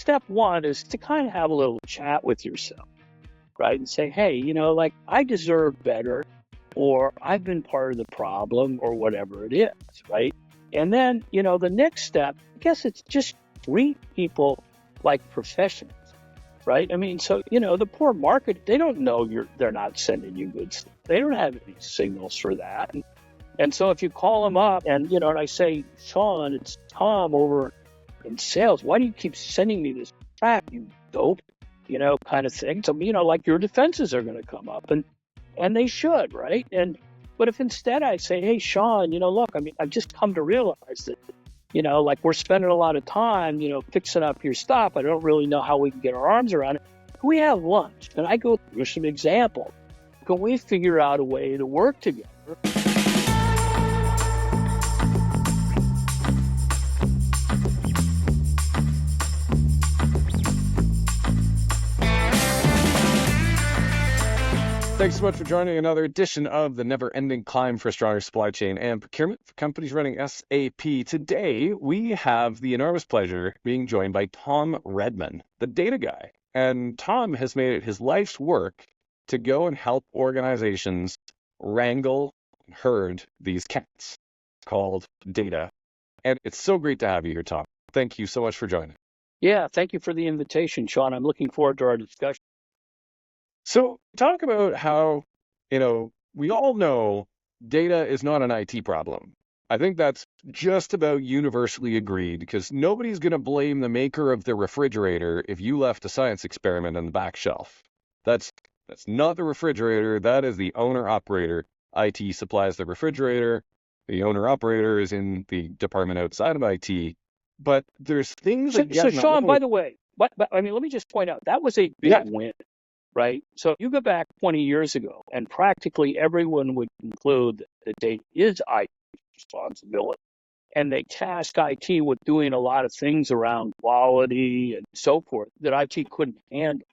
step one is to kind of have a little chat with yourself, right? And say, hey, like I deserve better, or I've been part of the problem, or whatever it is, right? And then, the next step, I guess it's just treat people like professionals, right? I mean, so, the poor market, they don't know they're not sending you goods. They don't have any signals for that. And so if you call them up and, and I say, Sean, it's Tom over in sales. Why do you keep sending me this crap, you dope? Kind of thing. So, like your defenses are going to come up and they should, right? But if instead I say, hey, Sean, look, I mean, I've just come to realize that, like we're spending a lot of time, fixing up your stuff. I don't really know how we can get our arms around it. Can we have lunch? And I go through some examples. Can we figure out a way to work together? Thanks so much for joining another edition of the never-ending climb for a stronger supply chain and procurement for companies running SAP. Today, we have the enormous pleasure being joined by Tom Redman, the data guy. And Tom has made it his life's work to go and help organizations wrangle and herd these cats called data. And it's so great to have you here, Tom. Thank you so much for joining. Yeah, thank you for the invitation, Sean. I'm looking forward to our discussion. So talk about how, we all know data is not an IT problem. I think that's just about universally agreed because nobody's going to blame the maker of the refrigerator if you left a science experiment on the back shelf. That's not the refrigerator. That is the owner-operator. IT supplies the refrigerator. The owner-operator is in the department outside of IT. But there's things that So Sean, by the way, but I mean, let me just point out, that was a big win. Right? So you go back 20 years ago, and practically everyone would conclude that the data is IT responsibility. And they tasked IT with doing a lot of things around quality and so forth that IT couldn't handle,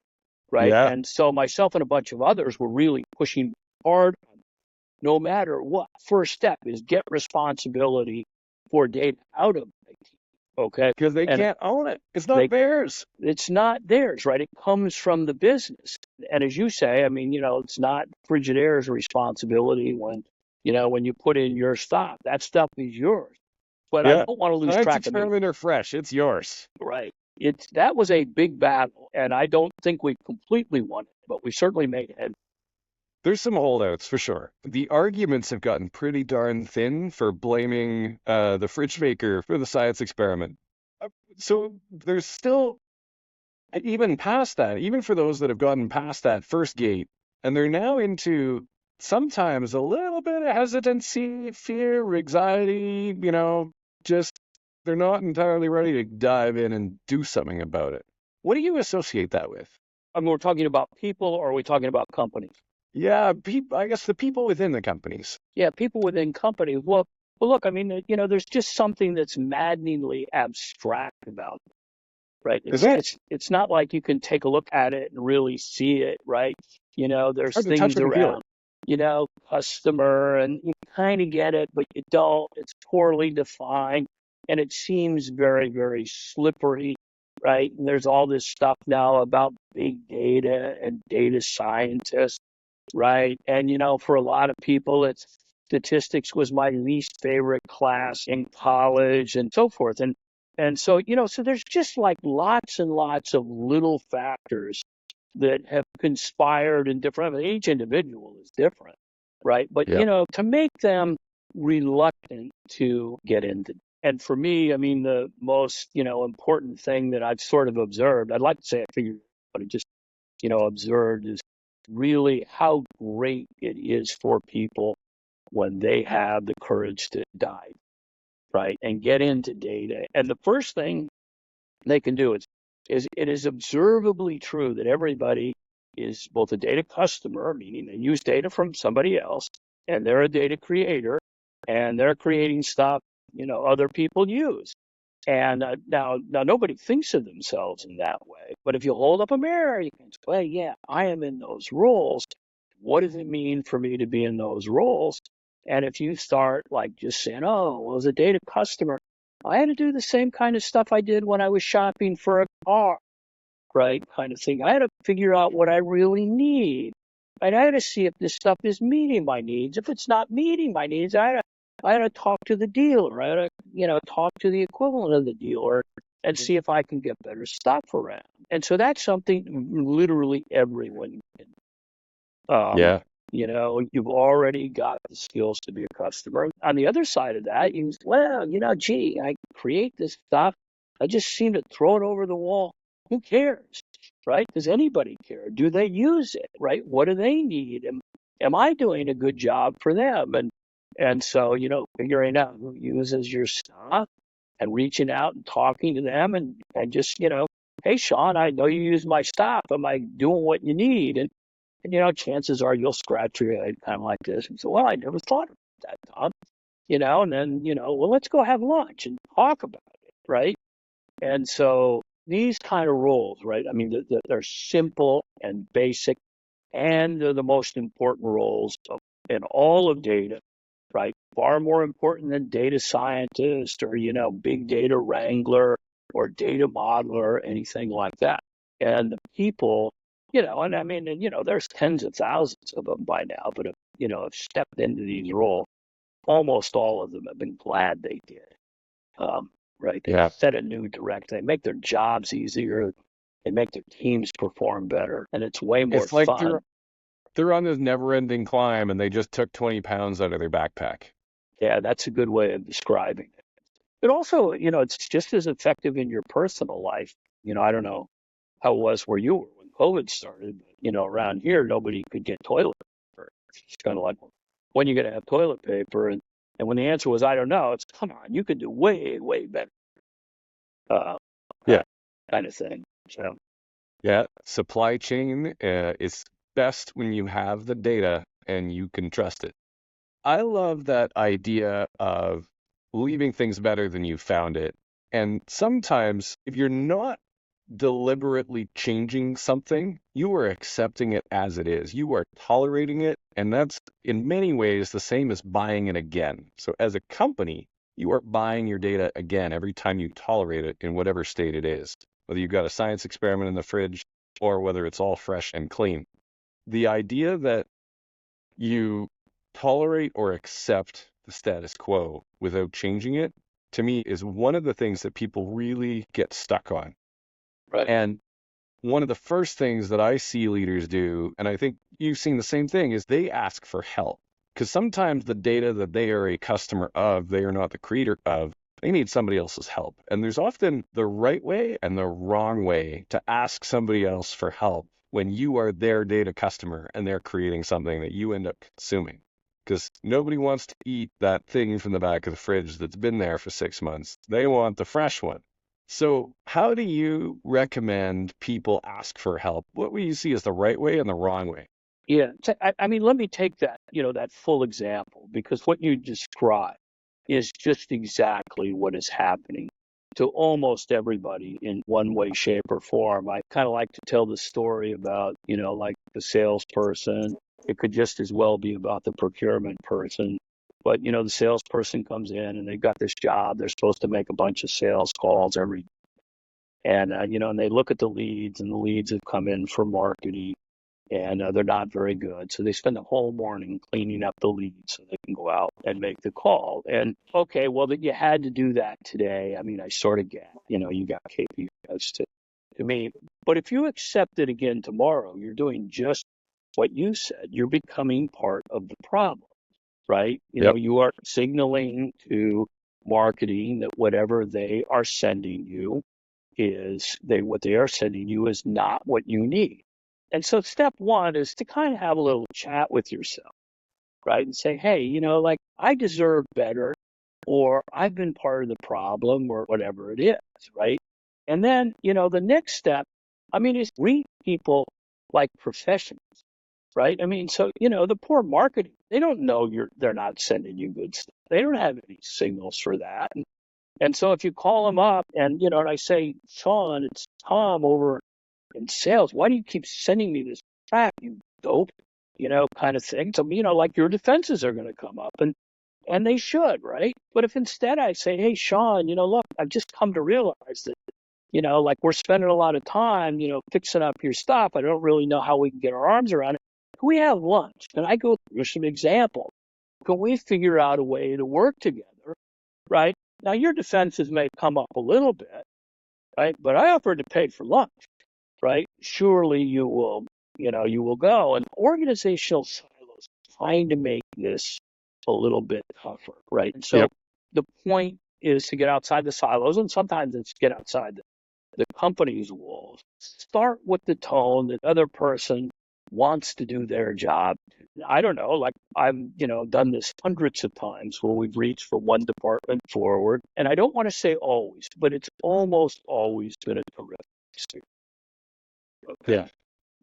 right? Yeah. And so myself and a bunch of others were really pushing hard on no matter what. First step is get responsibility for data out of IT. Okay. Because they can't own it. It's not theirs. It's not theirs, right? It comes from the business. And as you say, I mean, it's not Frigidaire's responsibility when you put in your stuff. That stuff is yours. But I don't want to lose track of it. Experiment or fresh, it's yours. Right. That was a big battle, and I don't think we completely won it, but we certainly made headway. There's some holdouts for sure. The arguments have gotten pretty darn thin for blaming the fridge maker for the science experiment. So there's still, even past that, even for those that have gotten past that first gate, and they're now into sometimes a little bit of hesitancy, fear, anxiety, just they're not entirely ready to dive in and do something about it. What do you associate that with? I mean, we're talking about people, or are we talking about companies? Yeah, I guess the people within the companies. Yeah, people within companies. Well, look, I mean, there's just something that's maddeningly abstract about it, right? It's not like you can take a look at it and really see it, right? There's things around, customer, and you kind of get it, but you don't. It's poorly defined, and it seems very, very slippery, right? And there's all this stuff now about big data and data scientists. Right. And, for a lot of people, statistics was my least favorite class in college and so forth. And so, so there's just like lots and lots of little factors that have conspired in different, each individual is different. Right. But, to make them reluctant to get into. And for me, I mean, the most, important thing that I've sort of observed, I'd like to say I figured, but I just, observed is really how great it is for people when they have the courage to dive, right, and get into data. And the first thing they can do is it is observably true that everybody is both a data customer, meaning they use data from somebody else, and they're a data creator, and they're creating stuff, other people use. And now nobody thinks of themselves in that way. But if you hold up a mirror, you can say, yeah, I am in those roles. What does it mean for me to be in those roles? And if you start like just saying, oh, well, as a data customer, I had to do the same kind of stuff I did when I was shopping for a car, right? Kind of thing. I had to figure out what I really need. Right? I had to see if this stuff is meeting my needs. If it's not meeting my needs, I had to talk to the dealer. I had to, talk to the equivalent of the dealer and see if I can get better stuff around. And so that's something literally everyone can. Um, Yeah. you've already got the skills to be a customer. On the other side of that, well, gee, I create this stuff. I just seem to throw it over the wall. Who cares, right? Does anybody care? Do they use it, right? What do they need? Am I doing a good job for them? And so, figuring out who uses your stuff and reaching out and talking to them and just, hey, Sean, I know you use my stuff. Am I doing what you need? And chances are you'll scratch your head kind of like this and say, well, I never thought of that, Tom. And then, well, let's go have lunch and talk about it, right? And so these kind of roles, right? I mean, they're simple and basic, and they're the most important roles in all of data, right? Far more important than data scientist or, big data wrangler or data modeler or anything like that. And the people, and I mean, there's tens of thousands of them by now, but have stepped into these roles. Almost all of them have been glad they did. Right? They Yeah. set a new direction. They make their jobs easier. They make their teams perform better, and it's way more It's like fun. they're on this never-ending climb and they just took 20 pounds out of their backpack. Yeah, that's a good way of describing it. But also, it's just as effective in your personal life. I don't know how it was where you were when COVID started, but, around here, nobody could get toilet paper. It's kind of like, when are you going to have toilet paper? And when the answer was, I don't know, it's, come on, you could do way, way better, uh, Yeah. kind of thing. So, Yeah. Supply chain is best when you have the data and you can trust it. I love that idea of leaving things better than you found it. And sometimes, if you're not deliberately changing something, you are accepting it as it is. You are tolerating it. And that's in many ways the same as buying it again. So, as a company, you are buying your data again every time you tolerate it in whatever state it is, whether you've got a science experiment in the fridge or whether it's all fresh and clean. The idea that you tolerate or accept the status quo without changing it, to me, is one of the things that people really get stuck on. right. And one of the first things that I see leaders do, and I think you've seen the same thing, is they ask for help. Because sometimes the data that they are a customer of, they are not the creator of, they need somebody else's help. And there's often the right way and the wrong way to ask somebody else for help when you are their data customer and they're creating something that you end up consuming. Because nobody wants to eat that thing from the back of the fridge that's been there for 6 months. They want the fresh one. So, how do you recommend people ask for help? What would you see as the right way and the wrong way? Yeah. I mean, let me take that, that full example, because what you described is just exactly what is happening to almost everybody in one way, shape, or form. I kind of like to tell the story about, like the salesperson. It could just as well be about the procurement person. But, the salesperson comes in and they've got this job. They're supposed to make a bunch of sales calls every, and they look at the leads, and the leads have come in for marketing, and they're not very good. So they spend the whole morning cleaning up the leads so they can go out and make the call. And okay, well, that you had to do that today. I mean, I sort of get, you got KPIs to me. But if you accept it again tomorrow, you're doing just what you said. You're becoming part of the problem, right? Yep. You are signaling to marketing that whatever they are sending you what they are sending you is not what you need. And so step one is to kind of have a little chat with yourself, right? And say, hey, like I deserve better, or I've been part of the problem, or whatever it is, right? And then, the next step, I mean, is treat people like professionals, right? I mean, so, the poor marketing, they don't know they're not sending you good stuff. They don't have any signals for that. And so if you call them up and I say, Sean, it's Tom over in sales. Why do you keep sending me this crap, you dope? Kind of thing. So, like your defenses are going to come up. And they should, right? But if instead I say, hey, Sean, look, I've just come to realize that, like we're spending a lot of time, fixing up your stuff. I don't really know how we can get our arms around it. Can we have lunch? And I go through some examples. Can we figure out a way to work together, right? Now, your defenses may come up a little bit, right? But I offered to pay for lunch, right? Surely you will go. And organizational silos trying to make this a little bit tougher, right? And so Yep. the point is to get outside the silos, and sometimes it's get outside the company's walls. Start with the tone that other person wants to do their job. I don't know, like I've, done this hundreds of times where we've reached from one department forward. And I don't want to say always, but it's almost always been a terrific experience. Okay. Yeah.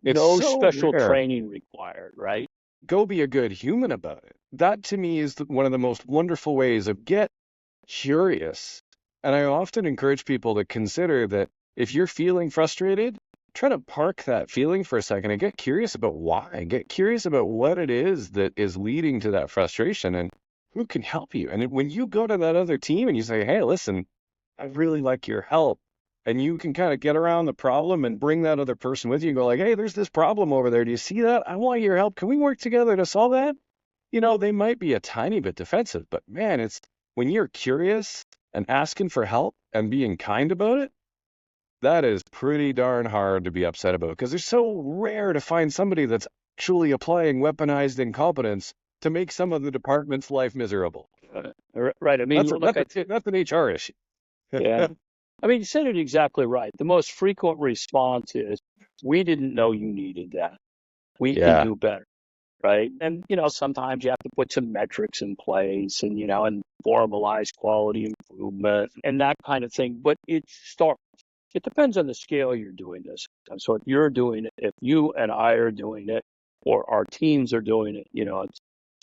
It's No so special rare. training required, right? Go be a good human about it. That to me is one of the most wonderful ways of get curious. And I often encourage people to consider that if you're feeling frustrated, try to park that feeling for a second and get curious about why. Get curious about what it is that is leading to that frustration and who can help you. And when you go to that other team and you say, hey, listen, I really like your help. And you can kind of get around the problem and bring that other person with you and go like, hey, there's this problem over there. Do you see that? I want your help. Can we work together to solve that? They might be a tiny bit defensive, but man, it's when you're curious and asking for help and being kind about it, that is pretty darn hard to be upset about because it's so rare to find somebody that's actually applying weaponized incompetence to make some of the department's life miserable. Right. I mean, look, That's an HR issue. yeah. I mean, you said it exactly right. The most frequent response is, we didn't know you needed that. We can Yeah. do better. Right. And, sometimes you have to put some metrics in place and formalize quality improvement and that kind of thing. But it depends on the scale you're doing this. So if you're doing it, if you and I are doing it, or our teams are doing it,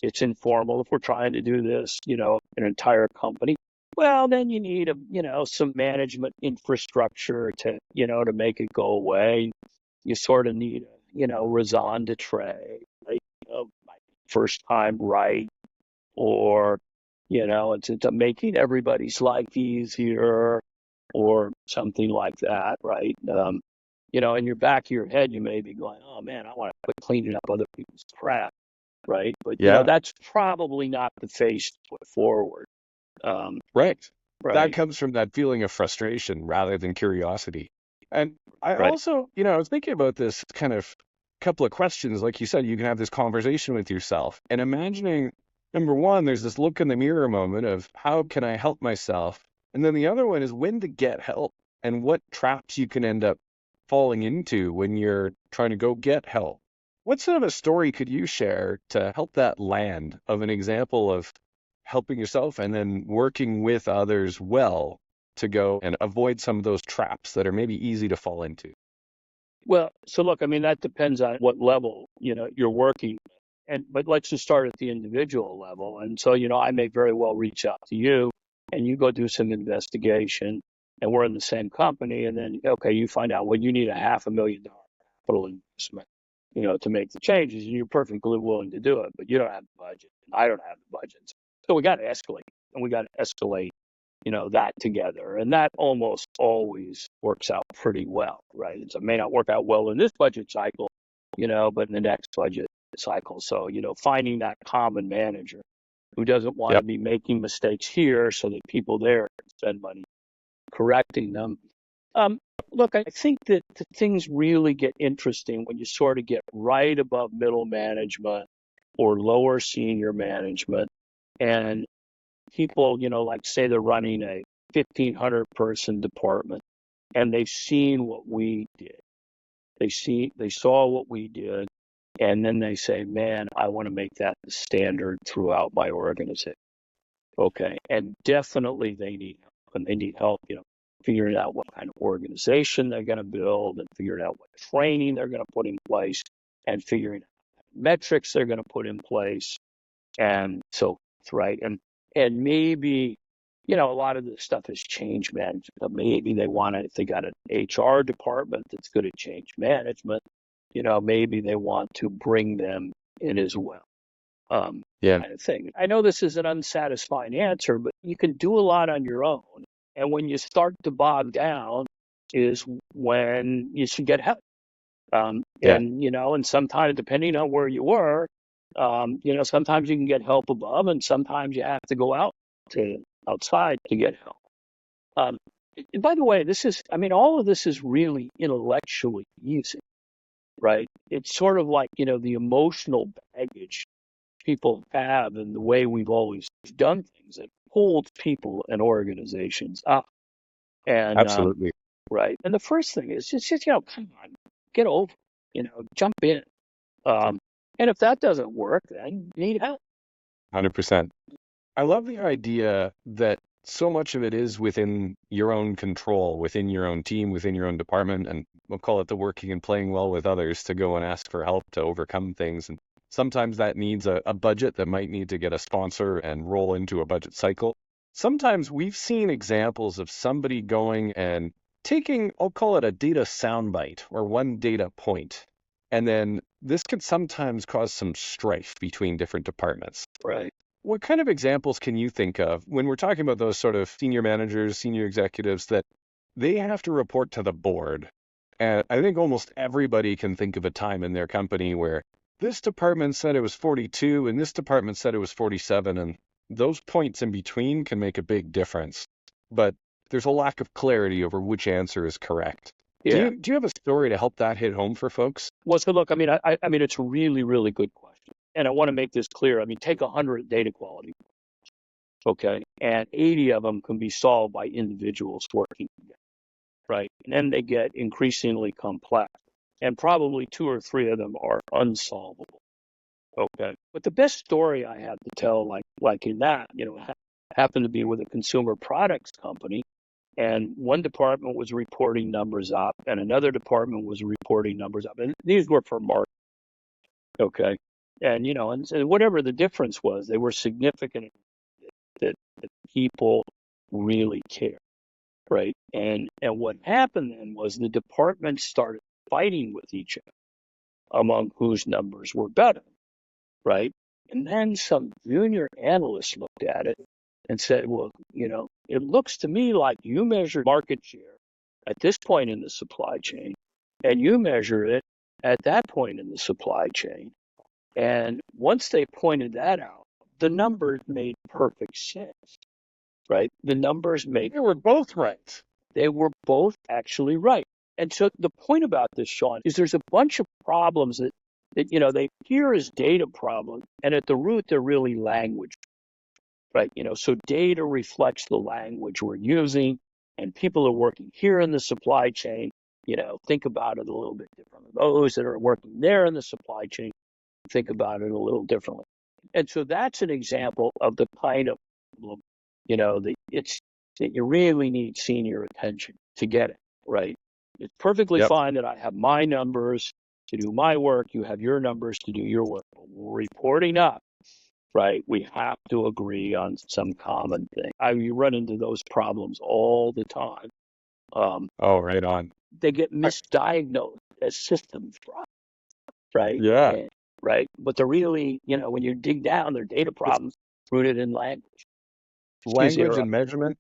it's informal. If we're trying to do this, an entire company, well, then you need some management infrastructure to make it go away. You sort of need raison d'etre, like, my first time right, or, it's making everybody's life easier, or something like that, right? In your back of your head, you may be going, oh man, I want to quit cleaning up other people's crap, right? But, Yeah. that's probably not the face to put forward. Right. That Right, comes from that feeling of frustration rather than curiosity. And I right. also, I was thinking about this kind of couple of questions. Like you said, you can have this conversation with yourself and imagining, number one, there's this look in the mirror moment of how can I help myself? And then the other one is when to get help and what traps you can end up falling into when you're trying to go get help. What sort of a story could you share to help that land of an example of helping yourself and then working with others well to go and avoid some of those traps that are maybe easy to fall into? Well, so look, I mean, that depends on what level, you're working. But let's just start at the individual level. And so, I may very well reach out to you and you go do some investigation and we're in the same company. And then, okay, you find out, well, you need a $500,000 capital investment, to make the changes, and you're perfectly willing to do it, but you don't have the budget. And I don't have the budget. So we got to escalate, and we got to escalate, that together. And that almost always works out pretty well, right? It may not work out well in this budget cycle, but in the next budget cycle. So, finding that common manager who doesn't want to Yep. be making mistakes here so that people there can spend money correcting them. Um, Look, I think that things really get interesting when you sort of get right above middle management or lower senior management, and people, like say they're running a 1,500 person department and they've seen what we did. They saw what we did, and then they say, man, I want to make that the standard throughout my organization. Okay. And definitely they need help, and they need help, figuring out what kind of organization they're going to build, and figuring out what training they're going to put in place, and figuring out metrics they're going to put in place, and so forth, right? And maybe, a lot of this stuff is change management. Maybe they want to, if they got an HR department that's good at change management, maybe they want to bring them in as well. Yeah, Kind of thing. I know this is an unsatisfying answer, but you can do a lot on your own. And when you start to bog down is when you should get help. yeah, And sometimes depending on where you were, sometimes you can get help above and sometimes you have to go outside to get help. Um, and by the way, all of this is really intellectually easy, right? It's sort of like, the emotional baggage people have and the way we've always done things that holds people and organizations up. And absolutely. right. And the first thing is just come on, get over, jump in. Um, and if that doesn't work, then you need help. 100%. I love the idea that so much of it is within your own control, within your own team, within your own department, and we'll call it the working and playing well with others to go and ask for help to overcome things. And sometimes that needs a budget that might need to get a sponsor and roll into a budget cycle. Sometimes we've seen examples of somebody going and taking, I'll call it a data soundbite or one data point. And then this can sometimes cause some strife between different departments. Right. What kind of examples can you think of when we're talking about those sort of senior managers, senior executives that they have to report to the board? And I think almost everybody can think of a time in their company where this department said it was 42 and this department said it was 47, and those points in between can make a big difference. But there's a lack of clarity over which answer is correct. Yeah. Do you have a story to help that hit home for folks? Well, so look, it's a really, really good question. And I want to make this clear. Take 100 data quality, okay, and 80 of them can be solved by individuals working together, right? And then they get increasingly complex, and probably two or three of them are unsolvable, okay. But the best story I have to tell, like in that, happened to be with a consumer products company, and one department was reporting numbers up, and another department was reporting numbers up, and these were for market, okay. And whatever the difference was, they were significant that people really care, right? And what happened then was the departments started fighting with each other among whose numbers were better, right? And then some junior analyst looked at it and said, well, it looks to me like you measured market share at this point in the supply chain, and you measure it at that point in the supply chain. And once they pointed that out, the numbers made perfect sense, right? The numbers made, They were both right. they were both actually right. And so the point about this, Sean, is there's a bunch of problems that they appear as data problems, and at the root, they're really language, right? So data reflects the language we're using, and people are working here in the supply chain, think about it a little bit differently. Those that are working there in the supply chain think about it a little differently. And so that's an example of the kind of problem, that you really need senior attention to get it, right? It's perfectly Yep. fine that I have my numbers to do my work, you have your numbers to do your work. But we're reporting up, right? We have to agree on some common thing. You run into those problems all the time. Oh, right on. They get misdiagnosed as systems problems, right? Yeah. Right. But they're really, when you dig down, they're data It's problems rooted in language. Excuse me, language and interrupt. measurement.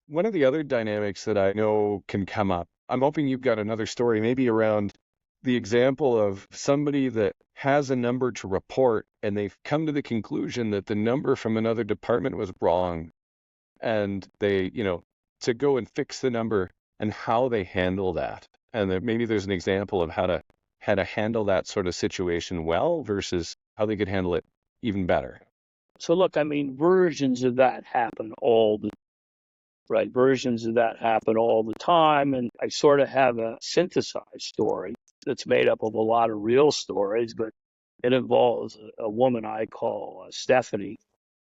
One of the other dynamics that I know can come up, I'm hoping you've got another story, maybe around the example of somebody that has a number to report and they've come to the conclusion that the number from another department was wrong. And they, to go and fix the number and how they handle that. And that maybe there's an example of how to handle that sort of situation well versus how they could handle it even better. So look, versions of that happen all the right. Versions of that happen all the time, and I sort of have a synthesized story that's made up of a lot of real stories, but it involves a woman I call Stephanie,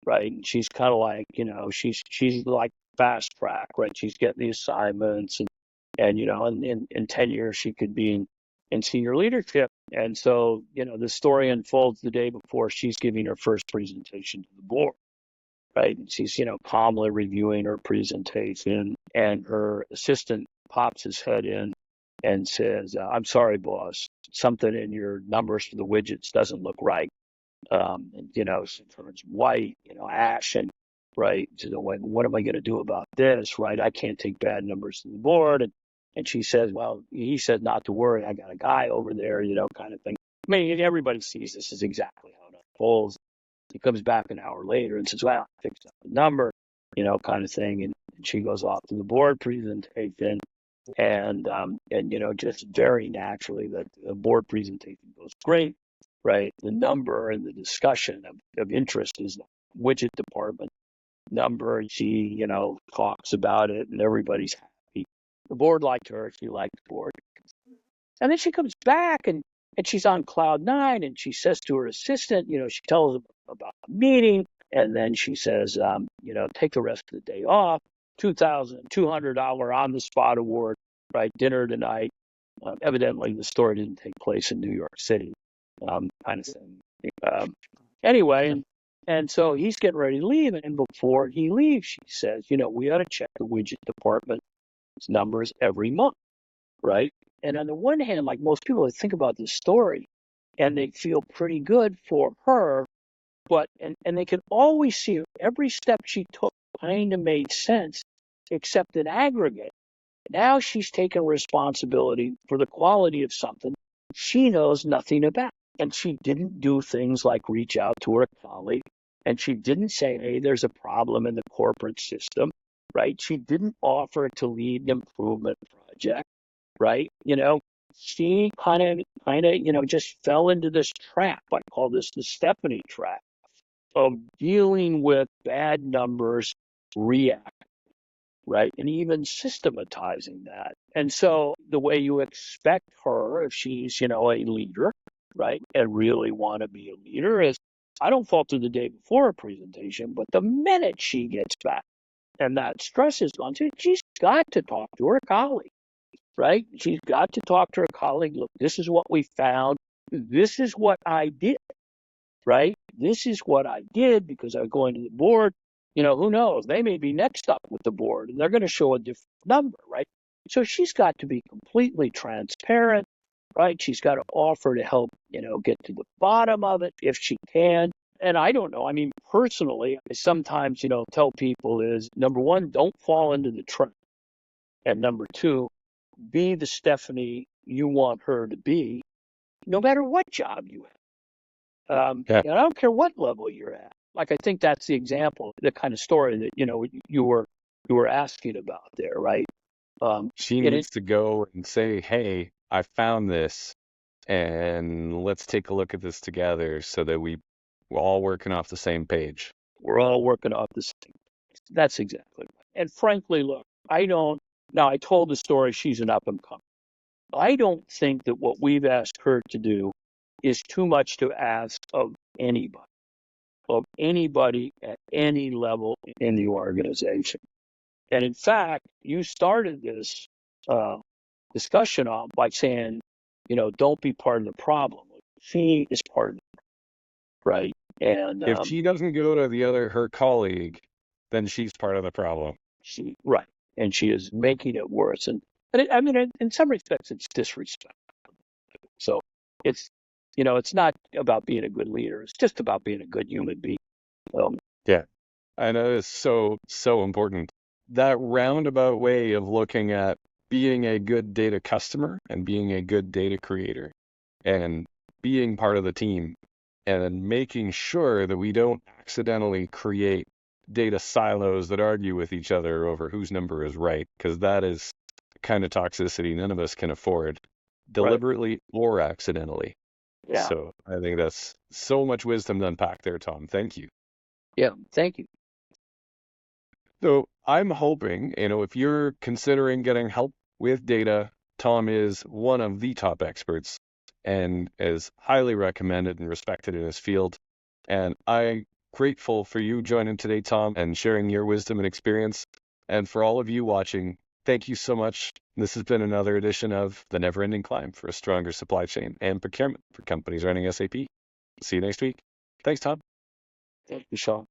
right? And she's kind of like, she's like fast track, right? She's getting the assignments, and in 10 years she could be in senior leadership. And so, the story unfolds the day before she's giving her first presentation to the board, right? And she's, calmly reviewing her presentation, and her assistant pops his head in and says, I'm sorry, boss, something in your numbers for the widgets doesn't look right. And, she turns white, ashen, right? She says, what am I going to do about this, right? I can't take bad numbers to the board. And she says, well, he said not to worry. I got a guy over there, kind of thing. I mean, everybody sees this is exactly how it unfolds. He comes back an hour later and says, well, I fixed up the number, kind of thing. And she goes off to the board presentation. And just very naturally, the board presentation goes great, right? The number and the discussion of interest is the widget department number. And she, talks about it and everybody's happy. The board liked her. She liked the board. And then she comes back and she's on cloud nine and she says to her assistant, she tells them about the meeting. And then she says, take the rest of the day off. $2,200 on the spot award, right? Dinner tonight. Evidently, the story didn't take place in New York City, kind of thing. Anyway, and so he's getting ready to leave. And before he leaves, she says, we ought to check the widget department's numbers every month, right? And on the one hand, like most people, they think about this story and they feel pretty good for her, but and they can always see every step she took kind of made sense, except in aggregate. Now she's taken responsibility for the quality of something she knows nothing about. And she didn't do things like reach out to her colleague. And she didn't say, hey, there's a problem in the corporate system, right? She didn't offer to lead an improvement project, right? She kind of, just fell into this trap. I call this the Stephanie trap of dealing with bad numbers, react, right? And even systematizing that. And so the way you expect her, if she's, a leader, right, and really want to be a leader is I don't falter the day before a presentation, but the minute she gets back and that stress is gone, she's got to talk to her colleague, right? She's got to talk to her colleague. Look, this is what we found. This is what I did, right? This is what I did because I was going to the board. Who knows? They may be next up with the board and they're going to show a different number, right? So she's got to be completely transparent, right? She's got to offer to help, get to the bottom of it if she can. And I don't know. I mean, personally, I sometimes, tell people is number one, don't fall into the trap. And number two, be the Stephanie you want her to be, no matter what job you have. Yeah. I don't care what level you're at. Like I think that's the example, the kind of story that you were asking about there, right? She And it needs to go and say, hey, I found this, and let's take a look at this together so that we're all working off the same page. we're all working off the same. That's exactly right. And frankly, look, I don't. Now I told the story. She's an up and comer. I don't think that what we've asked her to do is too much to ask of anybody at any level in the organization. And in fact, you started this discussion on by saying, don't be part of the problem. She is part of it, right? And If she doesn't go to her colleague, then she's part of the problem. right, and she is making it worse. I mean, in some respects, it's disrespect. So it's, it's not about being a good leader. It's just about being a good human being. Yeah. I know it's so, so important. That roundabout way of looking at being a good data customer and being a good data creator and being part of the team and making sure that we don't accidentally create data silos that argue with each other over whose number is right, because that is the kind of toxicity none of us can afford, Right. deliberately or accidentally. Yeah. So I think that's so much wisdom to unpack there, Tom. Thank you. Yeah. Thank you. So I'm hoping, if you're considering getting help with data, Tom is one of the top experts and is highly recommended and respected in his field. And I'm grateful for you joining today, Tom, and sharing your wisdom and experience. And for all of you watching, thank you so much. This has been another edition of The Never Ending Climb for a Stronger Supply Chain and Procurement for Companies Running SAP. See you next week. Thanks, Tom. Thank you, Sean.